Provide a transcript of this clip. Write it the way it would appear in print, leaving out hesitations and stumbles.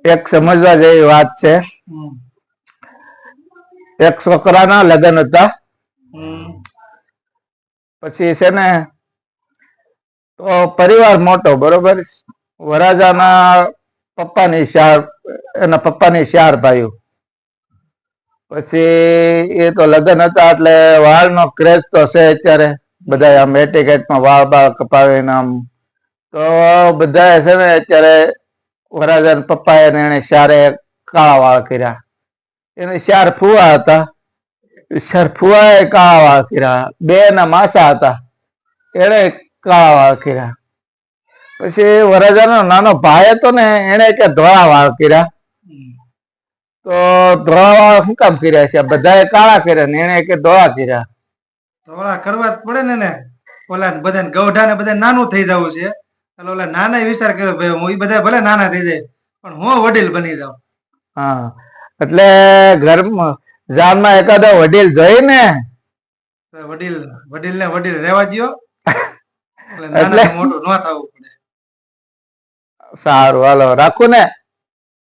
એક સમજવા જેવી વાત છે. એક છોકરાના લગ્ન હતા. પછી છે ને તો પરિવાર મોટો, બરોબર. વરાજાના પપ્પાની એના પપ્પાની 4 ભાઈઓ. પછી એ તો લગ્ન હતા એટલે વાળનો ક્રેઝ તો છે અત્યારે. બધા આમ એટીકેટમાં વાળ બાળ કપાવીને આમ, તો બધા છે ને અત્યારે વરાજાના પપ્પા એને 4 કાળા વાળ કર્યા. એને 4 ફુવા હતા. 4 ફુવાએ કાળા વાળ કર્યા. 2 ના માસા હતા, એને કાળા વાળ કર્યા. પછી વરાજાનો નાનો ભાઈ હતો ને, એને કે ધોળા વાળ કર્યા. તો ધોળા વાળ શું કામ કર્યા છે? બધાએ કાળા કર્યા ને એને કે ધોળા કર્યા. ધોળા કરવા જ પડે ને. ઓલા બધા ગૌઢા ને બધા નાનું થઈ જવું છે. એટલે ઓલા નાના વિચાર કર્યો ભાઈ હું બધા ભલે નાના થઈ જાય પણ હું વડીલ બની જાઉં. હા, એટલે ઘરમાં જાનમાં એકાદો વડીલ જોઈ ને, વડીલ ને વડીલ રહેવા દો. એટલે નાના મોટું ન થવું પડે. સારું, હાલો રાખું ને.